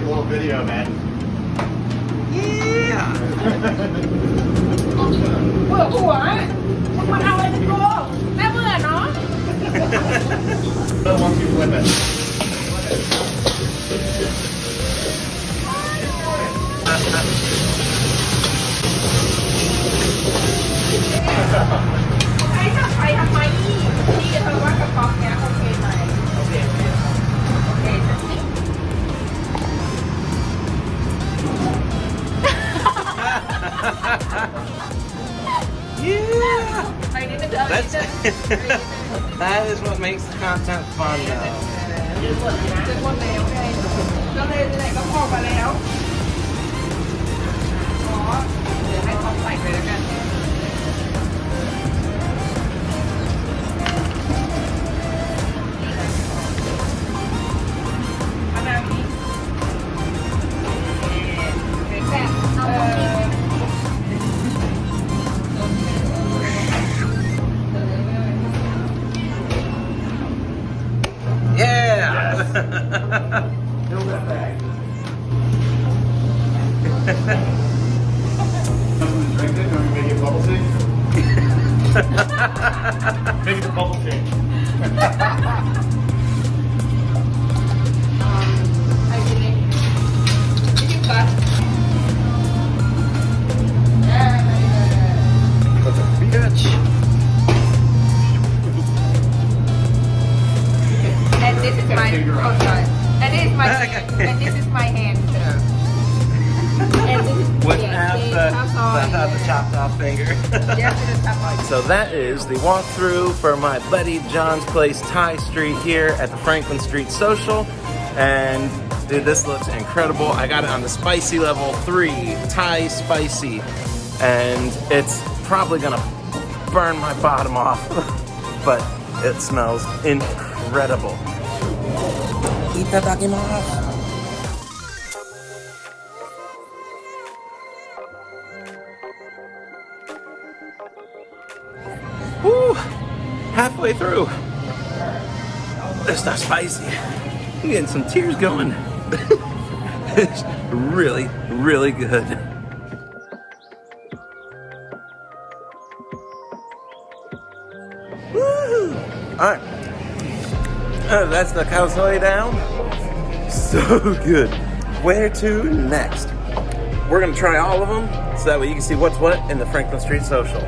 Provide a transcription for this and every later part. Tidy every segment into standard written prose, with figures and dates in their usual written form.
make a little video, man. Yeah. เบื่อหัวมันเอาอะไรไปโกน่าเบื่อเนาะ Once you flip it. ไอ้ถ้าไปทำไมนี่เธอว่ากระป๋องเนี้ยโอเคไหมโอเคจะสิ Yeah. ไปนิดนึง That's that is what makes the content fun, though. จะหมดแล้วไงก็เลยไหนก็พอมาแล้วอ๋อเดี๋ยวให้ท็อปใส่ไปแล้วกันมะนาวนี้เป็นแบบYeah. Fill that bag. Someone drink it, or make it bubble shake? Make it a bubble shake. ไอ้ทีนี้ไม่จิ้มกัน That's a bitch. And this is my oh sorry. And this is my and this is my hand. And this is Without the chopped off finger. So that is the walkthrough for my buddy John's place, Thai Street, here at the Franklin Street Social. And dude, this looks incredible. I got it on the spicy level 3, Thai spicy, and it's probably gonna burn my bottom off, but it smells incredible. Itadakimasu. Woo! Halfway through. This stuff's spicy. I'm getting some tears going. It's really, really good. Woo! Alright. That's the cow soy down. So good. Where to next? We're gonna try all of them so that way you can see what's what in the Franklin Street Social.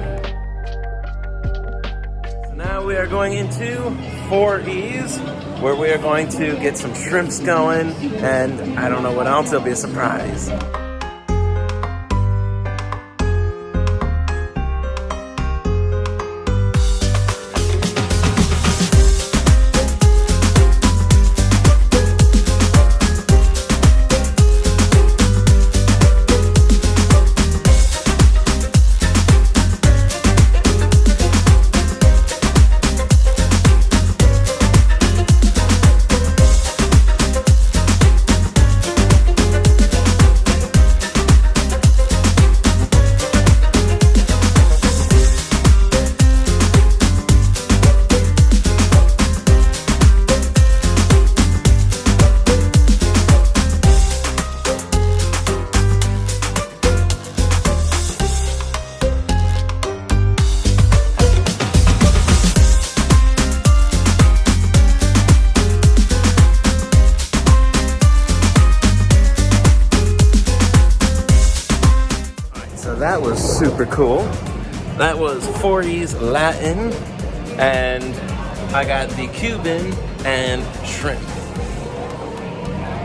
So now we are going into 4E's, where we are going to get some shrimps going, and I don't know what else, it'll be a surprise. That was super cool. That was 4E's Latin, and I got the Cuban and shrimp.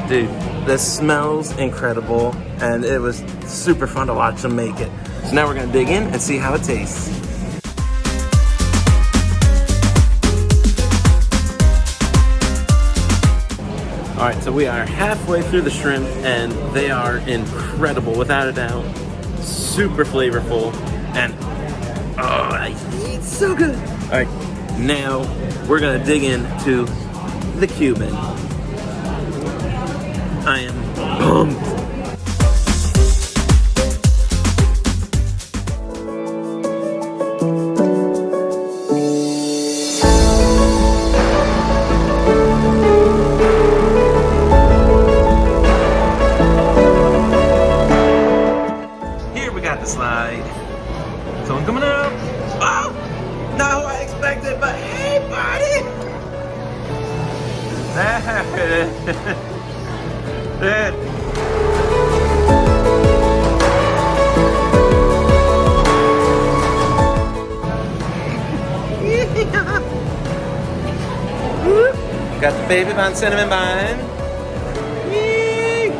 Dude, this smells incredible, and it was super fun to watch them make it. So now we're gonna dig in and see how it tastes. All right, so we are halfway through the shrimp, and they are incredible, without a doubt. Super flavorful, and oh, it's so good. All right, now we're gonna dig into the Cuban. I am pumped. Dude. Got the baby bun cinnamon bun. Yee.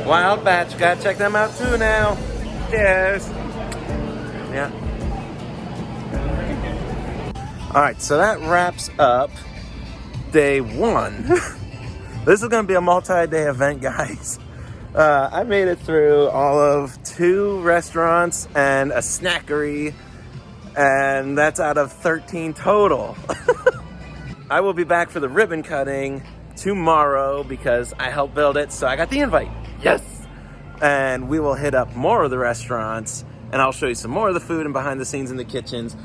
Wild batch. Gotta check them out too now. Cheers. Yeah. Alright, so that wraps up day 1. This is gonna be a multi-day event, guys. I made it through all of 2 restaurants and a snackery, and that's out of 13 total. I will be back for the ribbon cutting tomorrow because I helped build it, so I got the invite. Yes! And we will hit up more of the restaurants, and I'll show you some more of the food and behind the scenes in the kitchens.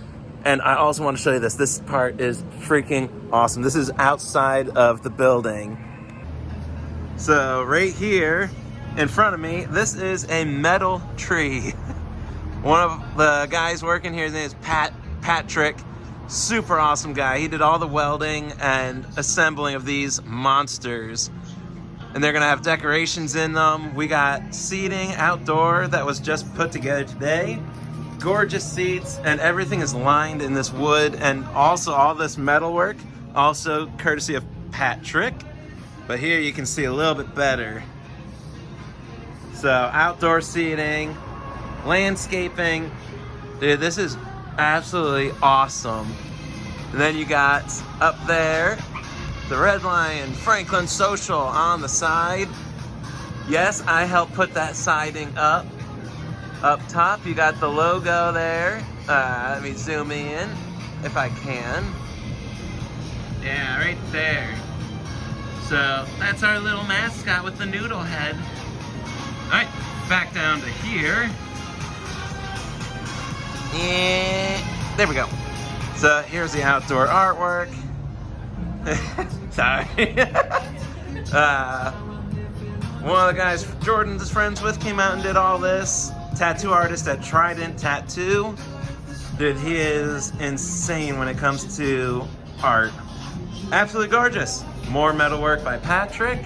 And I also want to show you this. This part is freaking awesome. This is outside of the building. So right here in front of me, this is a metal tree. One of the guys working here, his name is Patrick. Super awesome guy. He did all the welding and assembling of these monsters. And they're gonna have decorations in them. We got seating outdoor that was just put together today. Gorgeous seats, and everything is lined in this wood, and also all this metalwork, also courtesy of Patrick. But here you can see a little bit better. So outdoor seating, landscaping. Dude, this is absolutely awesome. And then you got up there the Red Lion Franklin Social on the side. Yes, I helped put that siding up. Up top you got the logo there. Let me zoom in if I can. Yeah, right there. So that's our little mascot with the noodle head. Alright, back down to here. Yeah, there we go. So here's the outdoor artwork. Sorry. One of the guys Jordan's friends with came out and did all this. Tattoo artist at Trident Tattoo. Dude, he is insane when it comes to art. Absolutely gorgeous. More metalwork by Patrick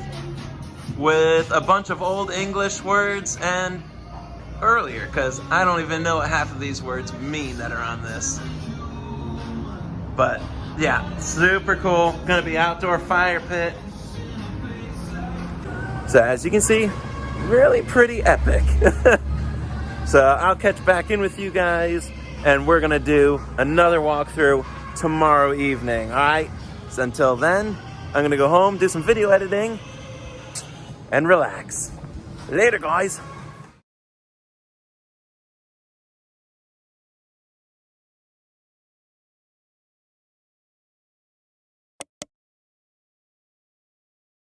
with a bunch of old English words and earlier, because I don't even know what half of these words mean that are on this. But yeah, super cool. Gonna be outdoor fire pit. So as you can see, really pretty epic. So I'll catch back in with you guys, and we're gonna do another walkthrough tomorrow evening, all right? So until then, I'm gonna go home, do some video editing, and relax. Later, guys.